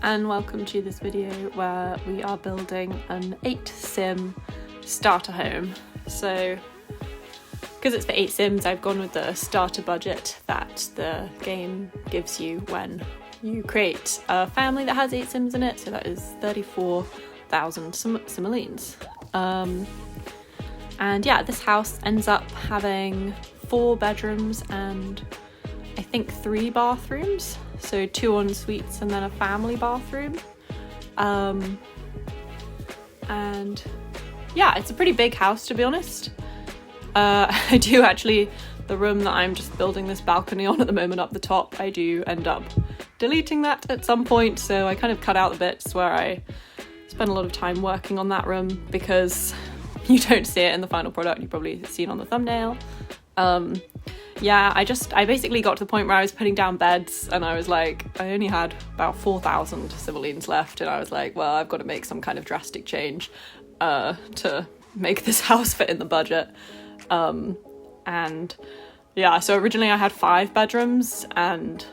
and welcome to this video where we are building an 8 sim starter home. So because it's for 8 sims, I've gone with the starter budget that the game gives you when you create a family that has 8 sims in it, so that is 34,000 simoleons. And yeah, this house ends up having 4 bedrooms and I think 3 bathrooms, so 2 en suites and then a family bathroom. And yeah, it's a pretty big house, to be honest. I do actually, the room that I'm just building this balcony on at the moment up the top, I do end up deleting that at some point, so I kind of cut out the bits where I spent a lot of time working on that room because you don't see it in the final product. You've probably seen on the thumbnail. Yeah, I basically got to the point where I was putting down beds and I was like, I only had about 4,000 simoleons left, and I was like, well, I've got to make some kind of drastic change to make this house fit in the budget. And yeah, so originally I had 5 bedrooms, and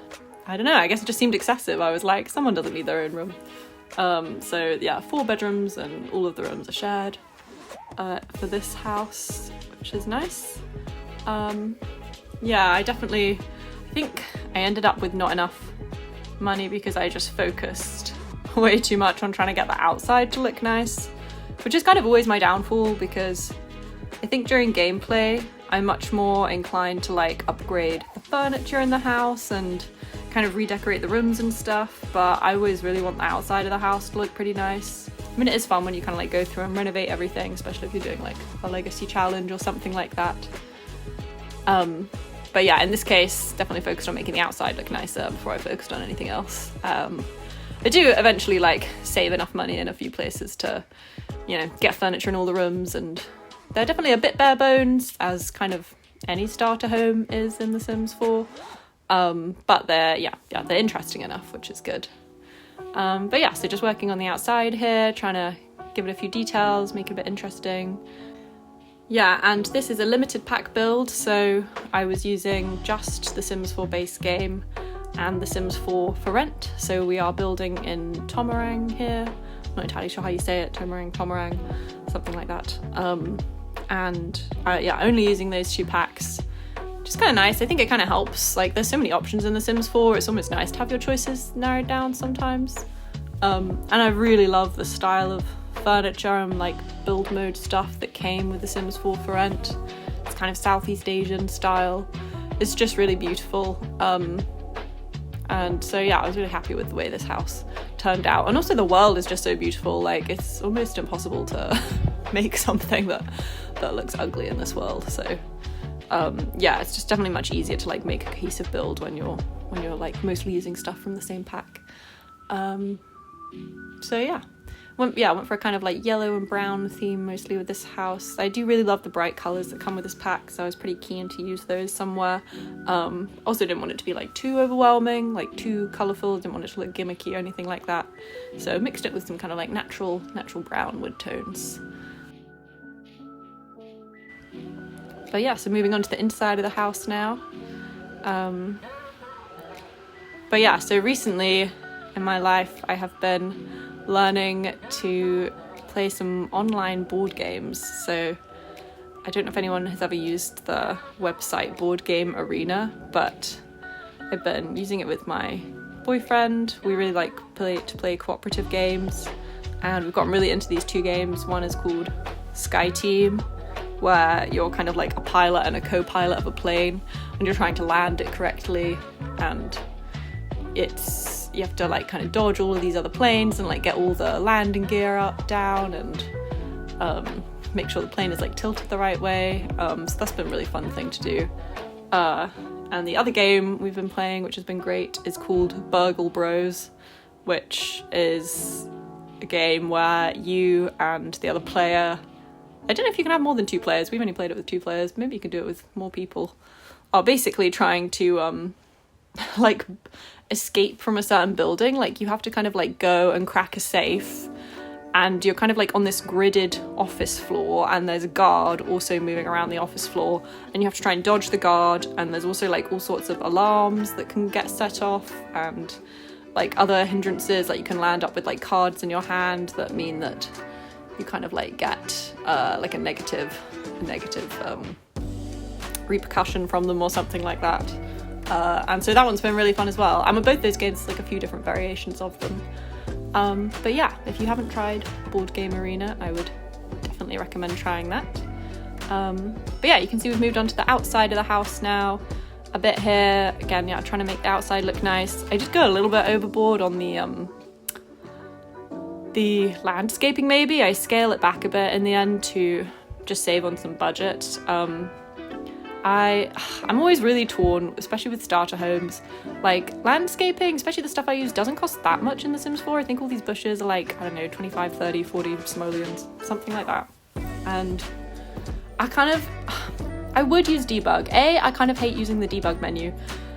I don't know, I guess it just seemed excessive. I was like, someone doesn't need their own room. So yeah, 4 bedrooms and all of the rooms are shared for this house, which is nice. Yeah, I think I ended up with not enough money because I just focused way too much on trying to get the outside to look nice, which is kind of always my downfall, because I think during gameplay I'm much more inclined to like upgrade the furniture in the house and kind of redecorate the rooms and stuff, but I always really want the outside of the house to look pretty nice. I mean, it is fun when you kind of like go through and renovate everything, especially if you're doing like a legacy challenge or something like that. But yeah, in this case, definitely focused on making the outside look nicer before I focused on anything else. I do eventually like save enough money in a few places to, you know, get furniture in all the rooms, and they're definitely a bit bare bones, as kind of any starter home is in The Sims 4. But they're interesting enough, which is good. But yeah, so just working on the outside here, trying to give it a few details, make it a bit interesting. Yeah, and this is a limited pack build, so I was using just the Sims 4 base game and the Sims 4 for rent. So we are building in Tomarang here. I'm not entirely sure how you say it, Tomarang, something like that. And yeah, only using those 2 packs, which is kind of nice. I think it kind of helps. Like, there's so many options in The Sims 4, it's almost nice to have your choices narrowed down sometimes. And I really love the style of furniture and like build mode stuff that came with The Sims 4 for rent. It's kind of Southeast Asian style. It's just really beautiful. And so yeah, I was really happy with the way this house turned out. And also the world is just so beautiful. Like, it's almost impossible to make something that looks ugly in this world. So yeah, it's just definitely much easier to like make a cohesive build when you're like mostly using stuff from the same pack. So yeah, went for a kind of like yellow and brown theme mostly with this house. I do really love the bright colours that come with this pack, so I was pretty keen to use those somewhere. Also didn't want it to be like too overwhelming, like too colourful, didn't want it to look gimmicky or anything like that. So mixed it with some kind of like natural brown wood tones. But yeah, so moving on to the inside of the house now. But yeah, so recently in my life I have been learning to play some online board games. So I don't know if anyone has ever used the website Board Game Arena, but I've been using it with my boyfriend. We really like to play cooperative games, and we've gotten really into these 2 games. One is called Sky Team, where you're kind of like a pilot and a co-pilot of a plane, and you're trying to land it correctly, and you have to like kind of dodge all of these other planes and like get all the landing gear down and make sure the plane is like tilted the right way. So that's been a really fun thing to do. And the other game we've been playing, which has been great, is called Burgle Bros, which is a game where you and the other player, I don't know if you can have more than 2 players, we've only played it with 2 players, maybe you can do it with more people, are basically trying to like escape from a certain building. Like, you have to kind of like go and crack a safe, and you're kind of like on this gridded office floor, and there's a guard also moving around the office floor, and you have to try and dodge the guard, and there's also like all sorts of alarms that can get set off, and like other hindrances, like you can land up with like cards in your hand that mean that you kind of like get like a negative repercussion from them or something like that. And so that one's been really fun as well. And with both those games, like a few different variations of them. But yeah, if you haven't tried Board Game Arena, I would definitely recommend trying that. But yeah, you can see we've moved on to the outside of the house now a bit here. Again, yeah, trying to make the outside look nice. I just go a little bit overboard on the landscaping maybe. I scale it back a bit in the end to just save on some budget. I'm always really torn, especially with starter homes. Like landscaping, especially the stuff I use, doesn't cost that much in The Sims 4. I think all these bushes are like, I don't know, 25, 30, 40 simoleons, something like that. And I would use debug. I kind of hate using the debug menu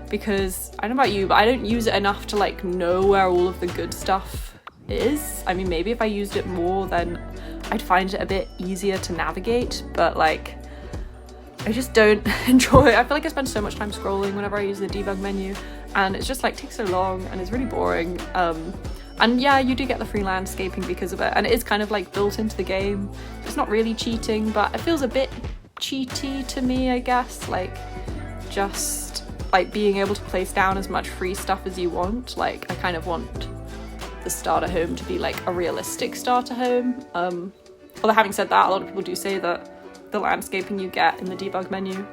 because, I don't know about you, but I don't use it enough to like know where all of the good stuff is. I mean, maybe if I used it more, then I'd find it a bit easier to navigate, but like, I just don't enjoy it. I feel like I spend so much time scrolling whenever I use the debug menu, and it's just like takes so long and it's really boring. And yeah, you do get the free landscaping because of it, and it is kind of like built into the game. It's not really cheating, but it feels a bit cheaty to me, I guess. Like just like being able to place down as much free stuff as you want. Like I kind of want the starter home to be like a realistic starter home. Although having said that, a lot of people do say that the landscaping you get in the debug menu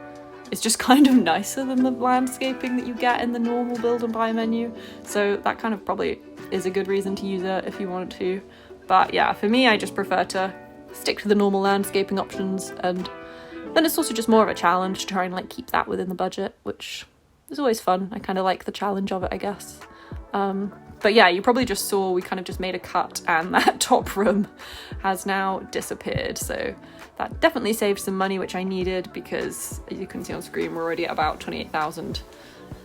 is just kind of nicer than the landscaping that you get in the normal build and buy menu. So that kind of probably is a good reason to use it if you wanted to. But yeah, for me, I just prefer to stick to the normal landscaping options, and then it's also just more of a challenge to try and like keep that within the budget, which is always fun. I kind of like the challenge of it, I guess. But yeah, you probably just saw we kind of just made a cut and that top room has now disappeared. So that definitely saved some money, which I needed because, as you can see on screen, we're already at about 28,000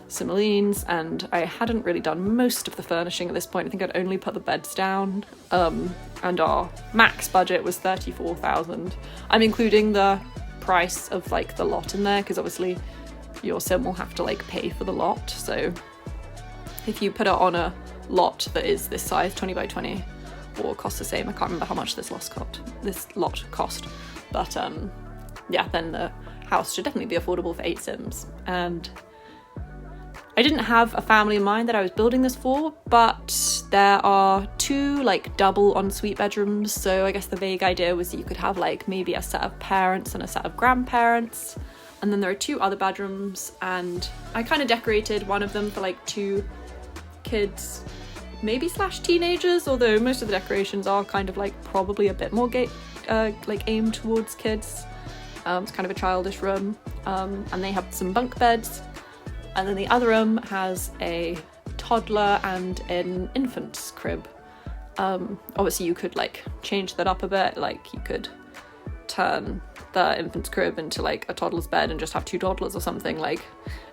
simoleons, and I hadn't really done most of the furnishing at this point. I think I'd only put the beds down, and our max budget was 34,000. I'm including the price of like the lot in there because obviously your sim will have to like pay for the lot. So if you put it on a lot that is this size, 20 by 20, or costs the same, I can't remember how much this lot cost, but yeah, then the house should definitely be affordable for 8 sims. And I didn't have a family in mind that I was building this for, but there are 2 like double ensuite bedrooms, so I guess the vague idea was that you could have like maybe a set of parents and a set of grandparents, and then there are 2 other bedrooms, and I kind of decorated one of them for like 2 kids, maybe / teenagers, although most of the decorations are kind of like probably a bit more like aimed towards kids. It's kind of a childish room, and they have some bunk beds, and then the other room has a toddler and an infant's crib. Obviously you could like change that up a bit, like you could turn the infant's crib into like a toddler's bed and just have 2 toddlers or something. Like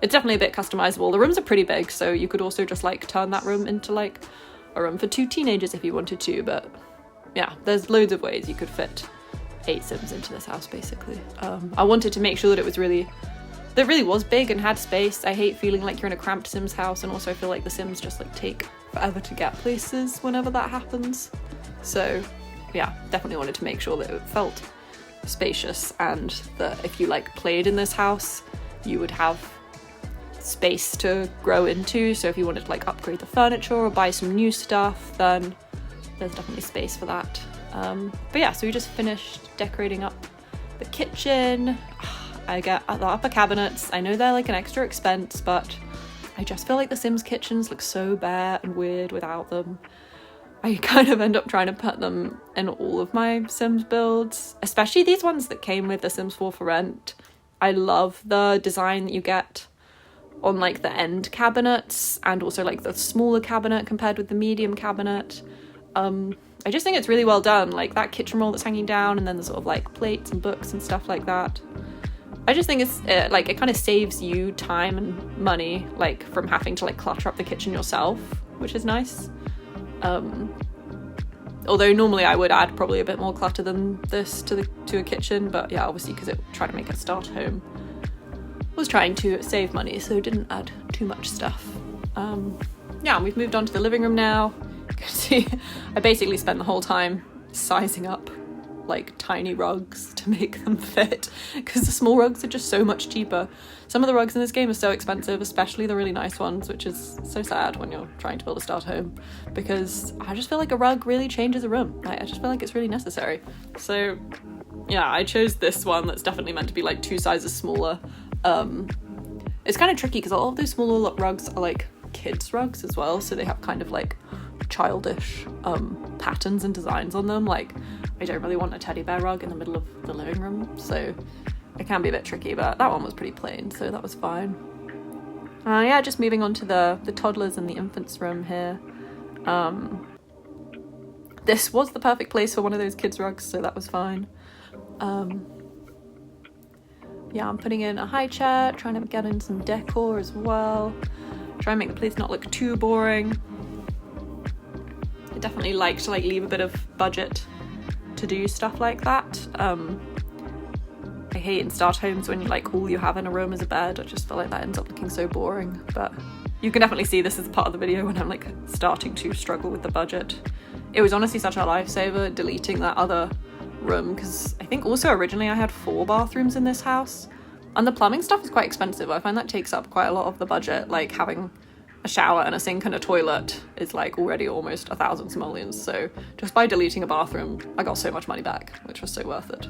it's definitely a bit customizable. The rooms are pretty big, so you could also just like turn that room into like a room for 2 teenagers if you wanted to. But yeah, there's loads of ways you could fit 8 sims into this house basically. I wanted to make sure that it really was big and had space. I hate feeling like you're in a cramped Sims house, and also I feel like the Sims just like take forever to get places whenever that happens. So yeah, definitely wanted to make sure that it felt spacious, and that if you like played in this house you would have space to grow into. So if you wanted to like upgrade the furniture or buy some new stuff, then there's definitely space for that. But yeah, so we just finished decorating up the kitchen. I get the upper cabinets. I know they're like an extra expense, but I just feel like the Sims kitchens look so bare and weird without them. I kind of end up trying to put them in all of my Sims builds, especially these ones that came with The Sims 4 for Rent. I love the design that you get on like the end cabinets, and also like the smaller cabinet compared with the medium cabinet. I just think it's really well done, like that kitchen roll that's hanging down, and then the sort of like plates and books and stuff like that. I just think it's like it kind of saves you time and money, like from having to like clutter up the kitchen yourself, which is nice. Although normally I would add probably a bit more clutter than this to a kitchen, but yeah, obviously because it tried to make a start home, was trying to save money, so didn't add too much stuff. yeah, we've moved on to the living room now. You can see I basically spent the whole time sizing up like tiny rugs to make them fit, because the small rugs are just so much cheaper. Some of the rugs in this game are so expensive, especially the really nice ones, which is so sad when you're trying to build a starter home, because I just feel like a rug really changes a room. I just feel like it's really necessary. So yeah, I chose this one that's definitely meant to be like 2 sizes smaller. It's kind of tricky because all of those smaller rugs are like kids rugs as well, so they have kind of like childish patterns and designs on them. Like, I don't really want a teddy bear rug in the middle of the living room, so it can be a bit tricky, but that one was pretty plain, so that was fine. Yeah, just moving on to the toddlers and the infants room here. This was the perfect place for one of those kids rugs, so that was fine. Yeah, I'm putting in a high chair, trying to get in some decor as well, try and make the place not look too boring. I definitely like to leave a bit of budget to do stuff like that. I hate in starter homes when all you have in a room is a bed. I just feel like that ends up looking so boring, but you can definitely see this as part of the video when I'm starting to struggle with the budget. It was honestly such a lifesaver deleting that other room, because I think also originally I had 4 bathrooms in this house, and the plumbing stuff is quite expensive. I find that takes up quite a lot of the budget. Like, having a shower and a sink and a toilet is already almost 1,000 simoleons, so just by deleting a bathroom I got so much money back, which was so worth it.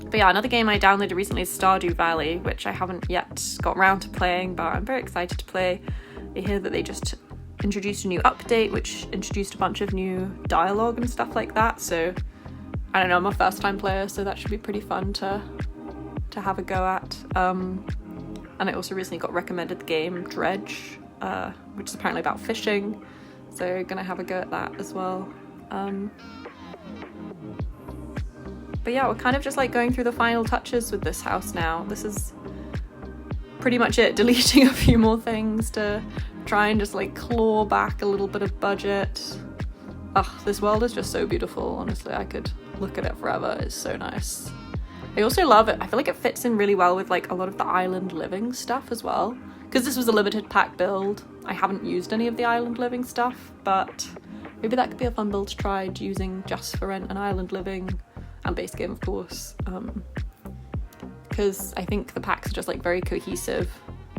But yeah, another game I downloaded recently is Stardew Valley, which I haven't yet got around to playing, but I'm very excited to play. I hear that they just introduced a new update which introduced a bunch of new dialogue and stuff like that, so I don't know, I'm a first time player, so that should be pretty fun to have a go at. And I also recently got recommended the game Dredge, which is apparently about fishing, so gonna have a go at that as well. But yeah, we're kind of just going through the final touches with this house now. This is pretty much it, deleting a few more things to try and just claw back a little bit of budget. Ugh, this world is just so beautiful, honestly. I could look at it forever. It's so nice. I also love it. I feel like it fits in really well with a lot of the island living stuff as well, because this was a limited pack build. I haven't used any of the island living stuff, but maybe that could be a fun build to try, using just for rent and island living, and base game of course, because I think the packs are just very cohesive,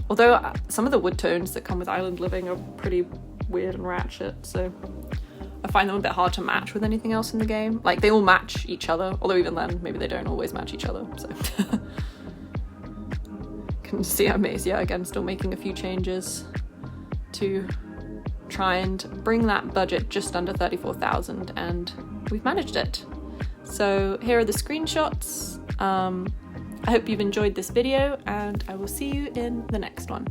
although some of the wood tones that come with island living are pretty weird and ratchet, so I find them a bit hard to match with anything else in the game. They all match each other, although even then maybe they don't always match each other, so can see I'm again still making a few changes to try and bring that budget just under 34,000, and we've managed it. So here are the screenshots. I hope you've enjoyed this video, and I will see you in the next one.